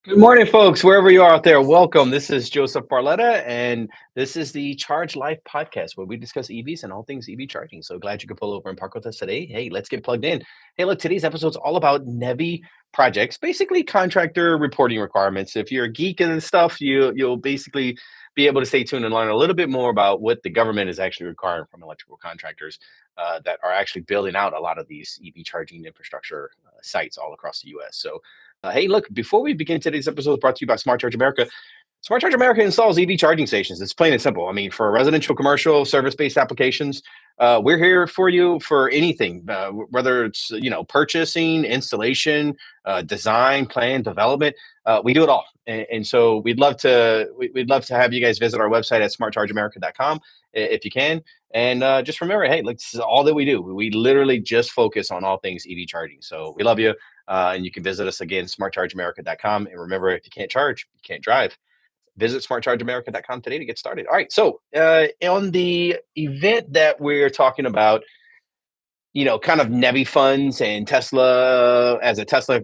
Good morning, folks, wherever you are out there. Welcome. This is Joseph Barletta, and this is the Charge Life podcast where we discuss EVs and all things EV charging. So glad you could pull over and park with us today. Hey, let's get plugged in. Hey, look, today's episode is all about NEVI projects, basically contractor reporting requirements. If you're a geek and stuff, you'll basically be able to stay tuned and learn a little bit more about what the government is actually requiring from electrical contractors that are actually building out a lot of these EV charging infrastructure sites all across the U.S. So hey, look, before we begin today's episode, brought to you by Smart Charge America. Smart Charge America installs EV charging stations. It's plain and simple. I mean, for residential, commercial, service-based applications, we're here for you for anything, whether it's purchasing, installation, design, plan, development. We do it all, and so we'd love to have you guys visit our website at smartchargeamerica.com if you can. And just remember, hey, like, this is all that we do. We literally just focus on all things EV charging. So we love you. And you can visit us again, smartchargeamerica.com. And remember, if you can't charge, you can't drive. Visit smartchargeamerica.com today to get started. All right. So on the event that we're talking about, kind of NEVI funds and Tesla as a Tesla,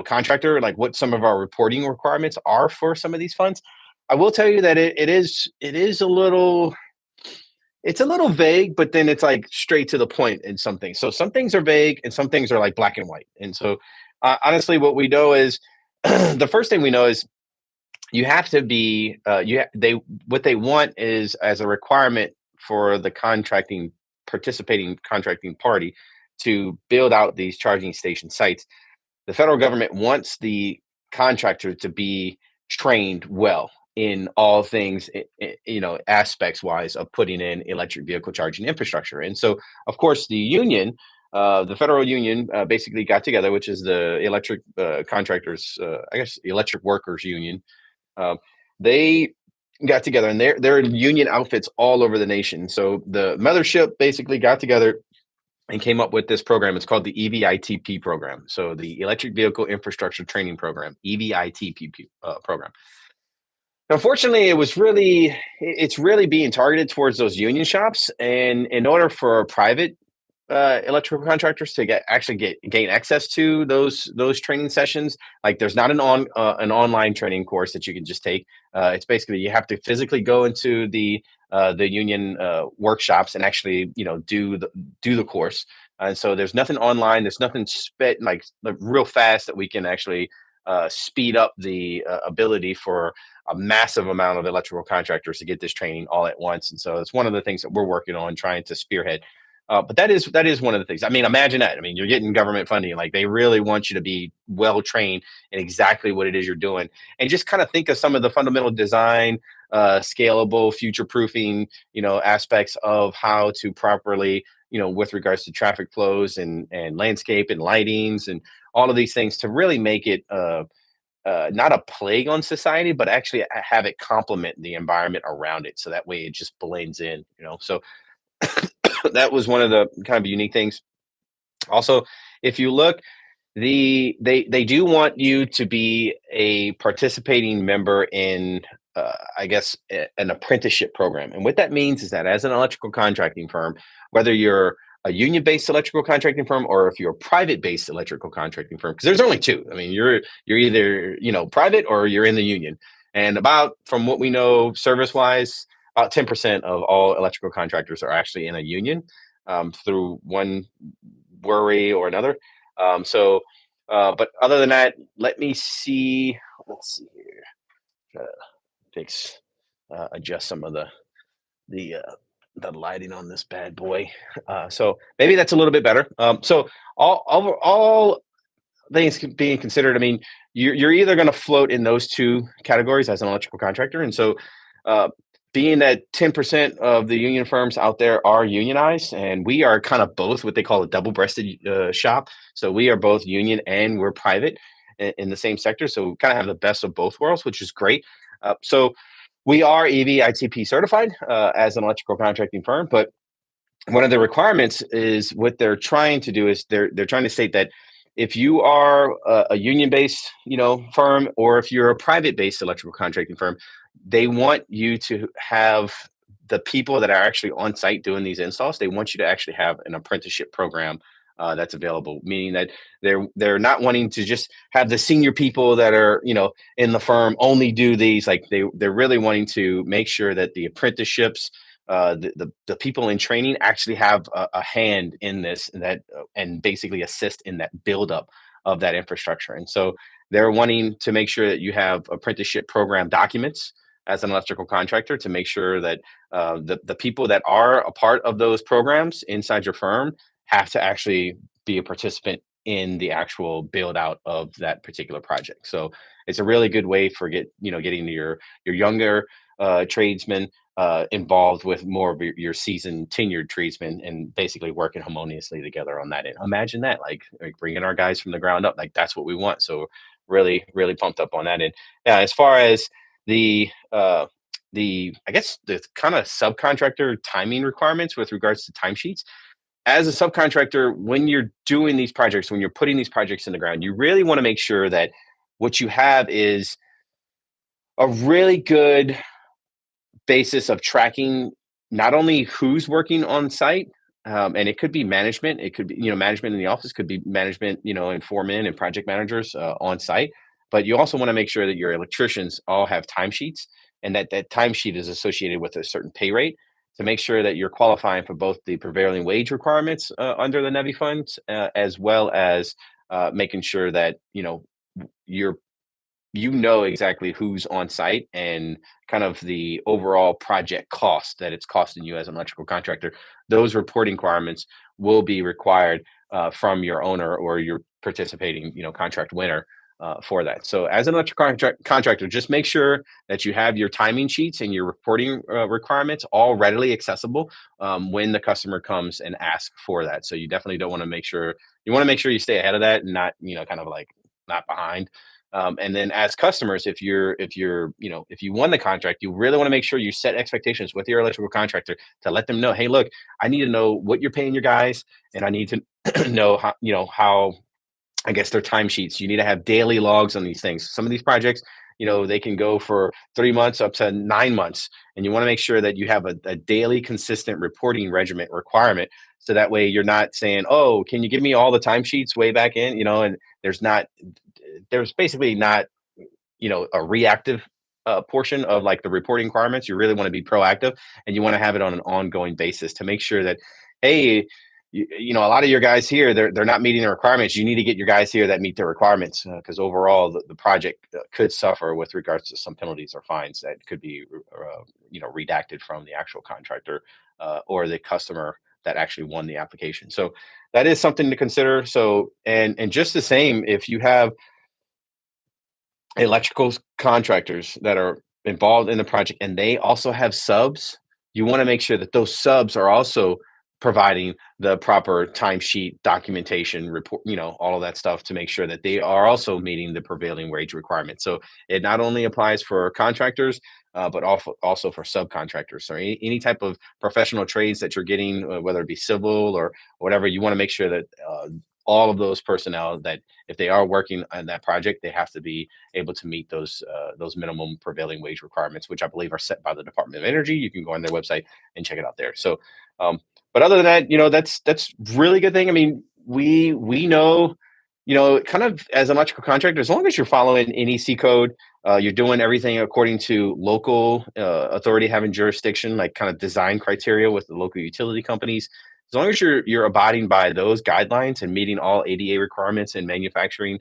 contractor, like what some of our reporting requirements are for some of these funds. I will tell you that it is a little it's a little vague, but then it's like straight to the point in some things. So some things are vague and some things are like black and white. And so honestly, what we know is the first thing we know is you have to be they what they want is as a requirement for the participating contracting party to build out these charging station sites. The federal government wants the contractor to be trained well in all things, aspects wise of putting in electric vehicle charging infrastructure. And so, of course, the federal union, basically got together, which is the electric contractors, electric workers union. They got together, and they're union outfits all over the nation. So the mothership basically got together and came up with this program. It's called the EVITP program. So the Electric Vehicle Infrastructure Training Program, EVITP program. Unfortunately, it's really being targeted towards those union shops. And in order for private electrical contractors to gain access to those training sessions, like there's not an online training course that you can just take. It's basically you have to physically go into the union workshops and actually do the course. And so there's nothing online. There's nothing like real fast that we can actually speed up the ability for a massive amount of electrical contractors to get this training all at once. And so it's one of the things that we're working on trying to spearhead. But that is one of the things. I mean, imagine that. I mean, you're getting government funding. Like they really want you to be well trained in exactly what it is you're doing, and just kind of think of some of the fundamental design, scalable, future proofing, aspects of how to properly, with regards to traffic flows and landscape and lightings and all of these things to really make it not a plague on society, but actually have it complement the environment around it. So that way it just blends in. So that was one of the kind of unique things. Also, if you look, they do want you to be a participating member in, an apprenticeship program. And what that means is that as an electrical contracting firm, whether you're a union-based electrical contracting firm or if you're a private-based electrical contracting firm, because there's only two. I mean, you're either private or you're in the union. And from what we know, service-wise, about 10% of all electrical contractors are actually in a union through one worry or another. But other than that, let me see. Let's see here. Try to adjust some of the lighting on this bad boy. So maybe that's a little bit better. So all things being considered, I mean, you're either going to float in those two categories as an electrical contractor, and so. Being that 10% of the union firms out there are unionized, and we are kind of both what they call a double-breasted shop. So we are both union and we're private in the same sector. So we kind of have the best of both worlds, which is great. So we are EVITP certified as an electrical contracting firm, but one of the requirements is what they're trying to do is they're trying to state that if you are a union-based, firm, or if you're a private-based electrical contracting firm, they want you to have the people that are actually on site doing these installs. They want you to actually have an apprenticeship program that's available, meaning that they're not wanting to just have the senior people that are in the firm only do these. Like they're really wanting to make sure that the apprenticeships, the people in training actually have a hand in this, and basically assist in that buildup of that infrastructure. And so they're wanting to make sure that you have apprenticeship program documents as an electrical contractor to make sure that the people that are a part of those programs inside your firm have to actually be a participant in the actual build out of that particular project. So it's a really good way for getting your younger tradesmen involved with more of your seasoned tenured tradesmen, and basically working harmoniously together on that end. Imagine that, like bringing our guys from the ground up, like that's what we want. So really, really pumped up on that end. Yeah, as far as the I guess the kind of subcontractor timing requirements with regards to timesheets. As a subcontractor, when you're doing these projects, when you're putting these projects in the ground, you really want to make sure that what you have is a really good basis of tracking not only who's working on site, and it could be management, it could be management in the office, could be management, and foremen and project managers on site. But you also want to make sure that your electricians all have timesheets, and that timesheet is associated with a certain pay rate, to make sure that you're qualifying for both the prevailing wage requirements under the NEVI funds, as well as making sure that you're exactly who's on site, and kind of the overall project cost that it's costing you as an electrical contractor. Those reporting requirements will be required from your owner or your participating contract winner for that. So as an electrical contractor, just make sure that you have your timing sheets and your reporting requirements all readily accessible when the customer comes and asks for that. So you definitely don't want to make sure you stay ahead of that, and not kind of like not behind. And then as customers, if you won the contract, you really want to make sure you set expectations with your electrical contractor to let them know, hey, look, I need to know what you're paying your guys, and I need to know how I guess their timesheets. You need to have daily logs on these things. Some of these projects, they can go for 3 months up to 9 months, and you want to make sure that you have a daily consistent reporting regiment requirement. So that way you're not saying, oh, can you give me all the timesheets way back in, and there's basically not a reactive portion of like the reporting requirements. You really want to be proactive, and you want to have it on an ongoing basis to make sure that, hey, a lot of your guys here, they're not meeting the requirements. You need to get your guys here that meet the requirements, because overall the project could suffer with regards to some penalties or fines that could be redacted from the actual contractor or the customer that actually won the application. So that is something to consider. So and just the same, if you have electrical contractors that are involved in the project and they also have subs, you want to make sure that those subs are also providing the proper timesheet documentation report, all of that stuff, to make sure that they are also meeting the prevailing wage requirements. So it not only applies for contractors, but also for subcontractors. So any type of professional trades that you're getting, whether it be civil or whatever, you want to make sure that all of those personnel, that if they are working on that project, they have to be able to meet those minimum prevailing wage requirements, which I believe are set by the Department of Energy. You can go on their website and check it out there. So, but other than that, that's really good thing. I mean, we know, kind of as an electrical contractor, as long as you're following NEC code, you're doing everything according to local authority having jurisdiction, like kind of design criteria with the local utility companies. As long as you're abiding by those guidelines and meeting all ADA requirements and manufacturing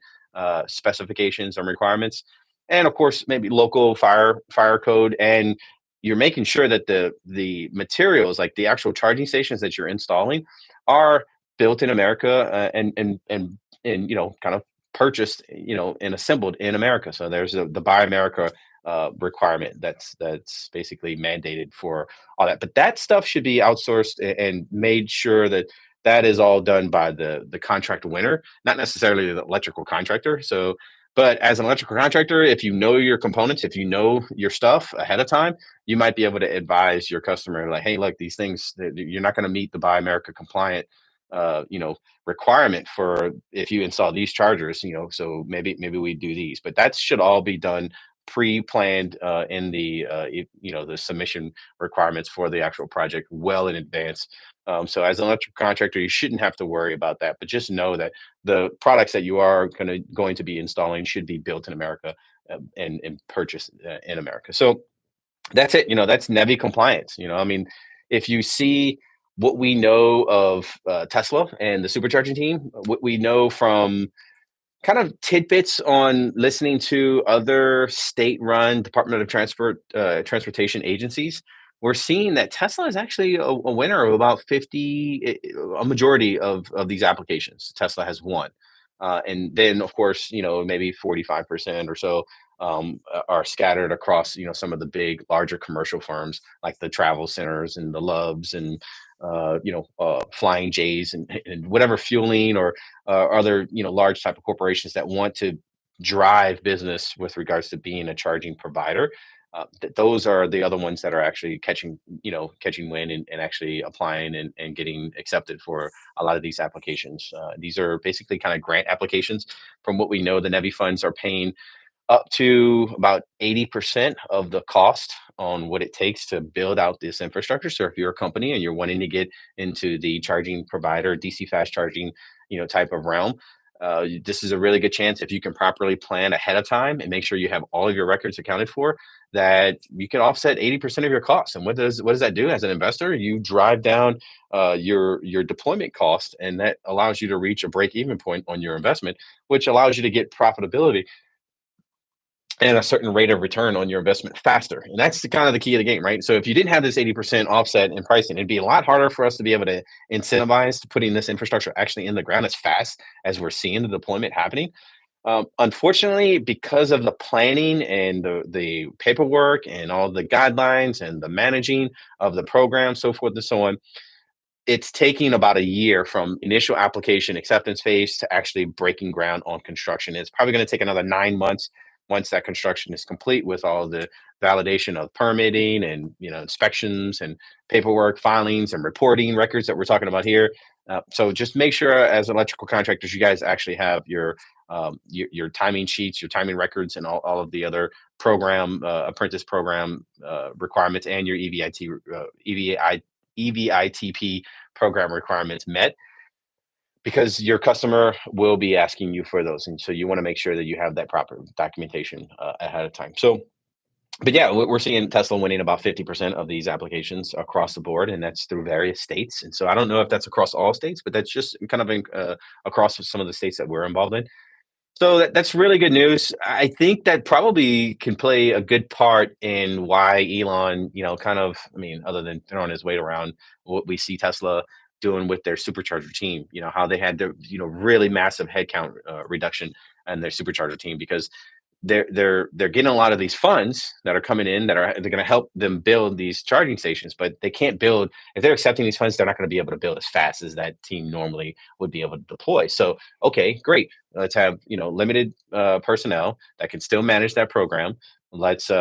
specifications and requirements, and of course maybe local fire code, and you're making sure that the materials, like the actual charging stations that you're installing, are built in America, and kind of purchased and assembled in America. So there's the Buy America requirement that's basically mandated for all that. But that stuff should be outsourced and made sure that that is all done by the contract winner, not necessarily the electrical contractor. So, but as an electrical contractor, if you know your components, if you know your stuff ahead of time, you might be able to advise your customer like, hey, look, these things, you're not going to meet the Buy America compliant requirement for if you install these chargers, so maybe we do these. But that should all be done pre-planned in the submission requirements for the actual project well in advance. So as an electrical contractor, you shouldn't have to worry about that. But just know that the products that you are going to be installing should be built in America, and purchased in America. So that's it. That's NEVI compliance. I mean, if you see what we know of Tesla and the supercharging team, what we know from kind of tidbits on listening to other state-run Department of Transportation agencies, we're seeing that Tesla is actually a winner of about 50, a majority of these applications. Tesla has won, and then of course, maybe 45% or so are scattered across some of the big, larger commercial firms like the travel centers and the Loves and Flying J's and whatever fueling or other large type of corporations that want to drive business with regards to being a charging provider. Those are the other ones that are actually catching wind and actually applying and getting accepted for a lot of these applications. These are basically kind of grant applications. From what we know, the NEVI funds are paying up to about 80% of the cost on what it takes to build out this infrastructure. So if you're a company and you're wanting to get into the charging provider, DC fast charging, type of realm, this is a really good chance if you can properly plan ahead of time and make sure you have all of your records accounted for, that you can offset 80% of your costs. And what does that do as an investor? You drive down your deployment cost, and that allows you to reach a break-even point on your investment, which allows you to get profitability and a certain rate of return on your investment faster. And that's kind of the key of the game, right? So if you didn't have this 80% offset in pricing, it'd be a lot harder for us to be able to incentivize to putting this infrastructure actually in the ground as fast as we're seeing the deployment happening. Unfortunately, because of the planning and the paperwork and all the guidelines and the managing of the program, so forth and so on, it's taking about a year from initial application acceptance phase to actually breaking ground on construction. It's probably going to take another 9 months once that construction is complete with all the validation of permitting and inspections and paperwork, filings and reporting records that we're talking about here. So just make sure, as electrical contractors, you guys actually have your timing sheets, your timing records, and all of the other program apprentice program requirements and your EVITP program requirements met, because your customer will be asking you for those. And so you want to make sure that you have that proper documentation ahead of time. So, but yeah, we're seeing Tesla winning about 50% of these applications across the board, and that's through various states. And so I don't know if that's across all states, but that's just kind of across some of the states that we're involved in. So that's really good news. I think that probably can play a good part in why Elon, kind of, I mean, other than throwing his weight around, what we see Tesla doing with their supercharger team, how they had the, really massive headcount reduction in their supercharger team, because they're getting a lot of these funds that are coming in they're going to help them build these charging stations, but they can't build. If they're accepting these funds, they're not going to be able to build as fast as that team normally would be able to deploy. So okay, great, let's have limited personnel that can still manage that program. Let's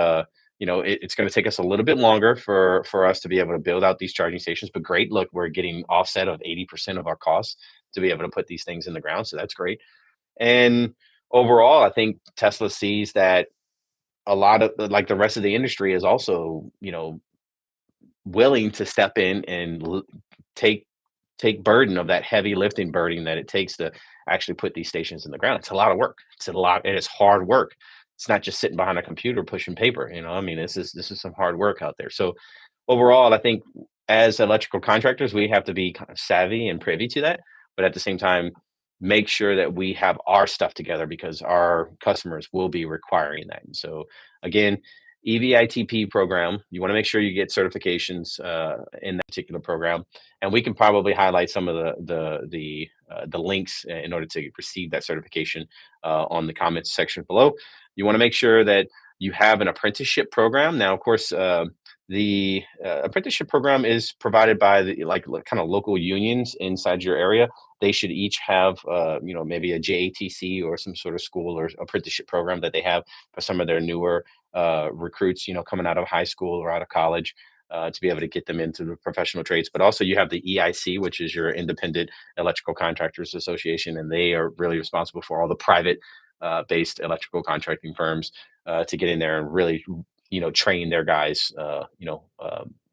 it's going to take us a little bit longer for us to be able to build out these charging stations, but great, look, we're getting offset of 80% of our costs to be able to put these things in the ground, so that's great. And overall, I think Tesla sees that a lot of like the rest of the industry is also, willing to step in and take burden of that heavy lifting burden that it takes to actually put these stations in the ground. It's a lot of work. And it's hard work. It's not just sitting behind a computer pushing paper. I mean, this is some hard work out there. So overall, I think as electrical contractors, we have to be kind of savvy and privy to that, but at the same time, make sure that we have our stuff together, because our customers will be requiring that. And so again, EVITP program, you want to make sure you get certifications in that particular program, and we can probably highlight some of the links in order to receive that certification on the comments section below. You want to make sure that you have an apprenticeship program. Now, of course, the apprenticeship program is provided by the kind of local unions inside your area. They should each have maybe a JATC or some sort of school or apprenticeship program that they have for some of their newer recruits, coming out of high school or out of college, to be able to get them into the professional trades. But also you have the EIC, which is your Independent Electrical Contractors Association, and they are really responsible for all the private based electrical contracting firms to get in there and really, train their guys,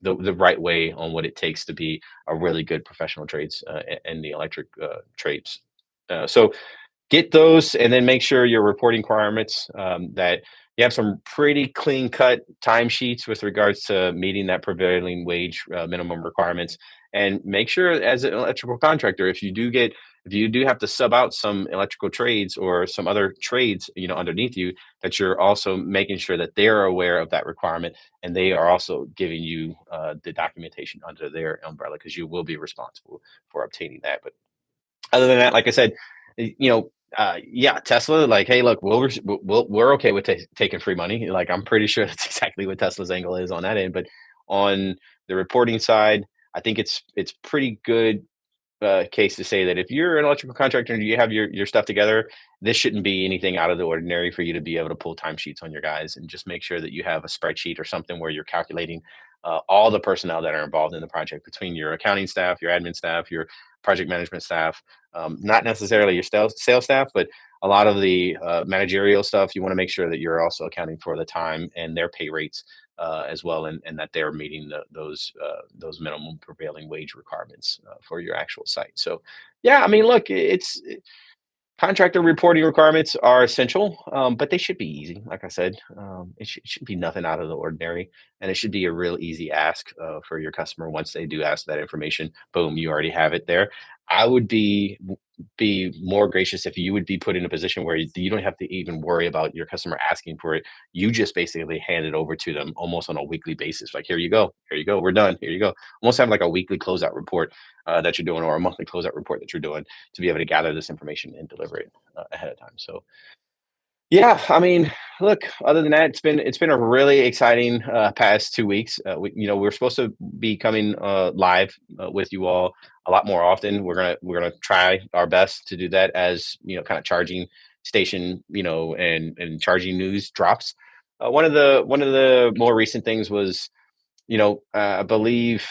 the right way on what it takes to be a really good professional trades in the electric trades. So get those, and then make sure your reporting requirements, that you have some pretty clean cut timesheets with regards to meeting that prevailing wage minimum requirements. And make sure, as an electrical contractor, if you do have to sub out some electrical trades or some other trades, underneath you, that you're also making sure that they're aware of that requirement, and they are also giving you the documentation under their umbrella, because you will be responsible for obtaining that. But other than that, like I said, yeah, Tesla, like, hey, look, we're okay with taking free money. Like, I'm pretty sure that's exactly what Tesla's angle is on that end. But on the reporting side, I think it's pretty good case to say that if you're an electrical contractor and you have your stuff together, this shouldn't be anything out of the ordinary for you to be able to pull timesheets on your guys, and just make sure that you have a spreadsheet or something where you're calculating all the personnel that are involved in the project, between your accounting staff, your admin staff, your project management staff, not necessarily your sales staff, but a lot of the managerial stuff. You want to make sure that you're also accounting for the time and their pay rates as well, and that they're meeting those minimum prevailing wage requirements for your actual site. So, yeah, I mean, look, contractor reporting requirements are essential, but they should be easy. Like I said, it should be nothing out of the ordinary, and it should be a real easy ask for your customer. Once they do ask that information, boom, you already have it there. I would be more gracious if you would be put in a position where you don't have to even worry about your customer asking for it. You just basically hand it over to them almost on a weekly basis. Like, here you go, we're done. Here you go. Almost have like a weekly closeout report that you're doing, or a monthly closeout report that you're doing, to be able to gather this information and deliver it ahead of time. So, yeah, I mean, look, other than that, it's been a really exciting past 2 weeks. We're supposed to be coming live with you all a lot more often. We're gonna try our best to do that, as kind of charging station, and charging news drops. One of the more recent things was, I believe,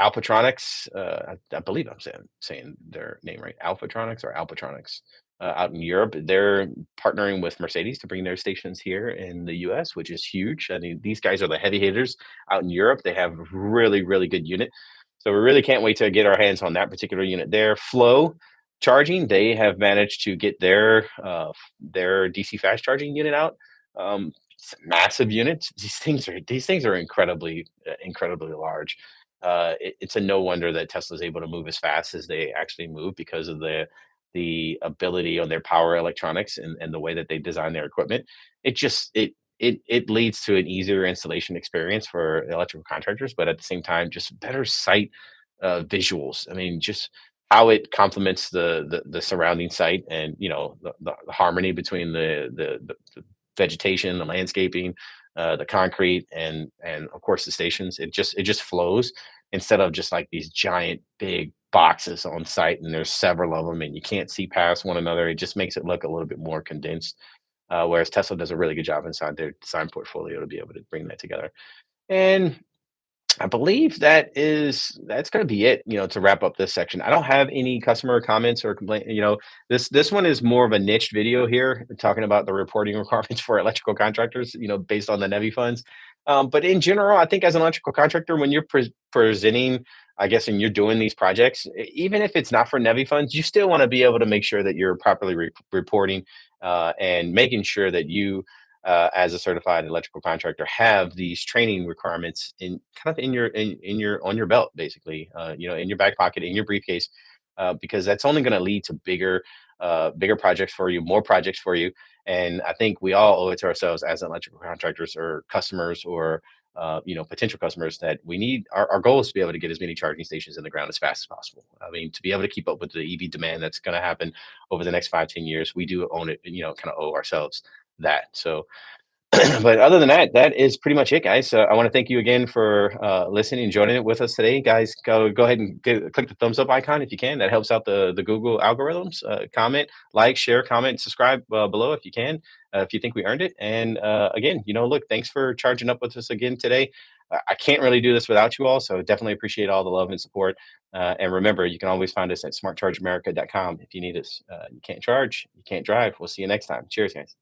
Alpatronics. I believe I'm saying their name right, Alphatronics or Alpatronics, out in Europe. They're partnering with Mercedes to bring their stations here in the U.S., which is huge. I mean, these guys are the heavy hitters out in Europe. They have really, really good unit. So we really can't wait to get our hands on that particular unit there. Flow Charging, they have managed to get their DC fast charging unit out. Massive units. These things are incredibly large. It's a no wonder that Tesla's able to move as fast as they actually move, because of the ability on their power electronics, and the way that they design their equipment. It leads to an easier installation experience for electrical contractors, but at the same time, just better site visuals. I mean, just how it complements the surrounding site, and the harmony between the vegetation, the landscaping, the concrete, and of course the stations. It just flows, instead of just like these giant big boxes on site, and there's several of them, and you can't see past one another. It just makes it look a little bit more condensed. Whereas Tesla does a really good job inside their design portfolio to be able to bring that together. And I believe that's gonna be it, to wrap up this section. I don't have any customer comments or complaint. This one is more of a niche video here, talking about the reporting requirements for electrical contractors, based on the NEVI funds. But in general, I think, as an electrical contractor, when you're presenting, I guess, and you're doing these projects, even if it's not for NEVI funds, you still want to be able to make sure that you're properly reporting, and making sure that you, as a certified electrical contractor, have these training requirements in kind of in your on your belt, basically, in your back pocket, in your briefcase, because that's only going to lead to bigger projects for you, more projects for you. And I think we all owe it to ourselves, as electrical contractors or customers, or potential customers, that we need our goal is to be able to get as many charging stations in the ground as fast as possible. I mean, to be able to keep up with the EV demand that's going to happen over the next 5-10 years, we do own it, kind of owe ourselves that. So, But other than that, that is pretty much it, guys. So I want to thank you again for listening and joining it with us today, guys. Go ahead and click the thumbs up icon if you can. That helps out the Google algorithms. Comment, like, share, comment, subscribe below if you can, if you think we earned it. And again, look, thanks for charging up with us again today. I can't really do this without you all, so definitely appreciate all the love and support. And remember, you can always find us at smartchargeamerica.com if you need us. You can't charge, you can't drive. We'll see you next time. Cheers, guys.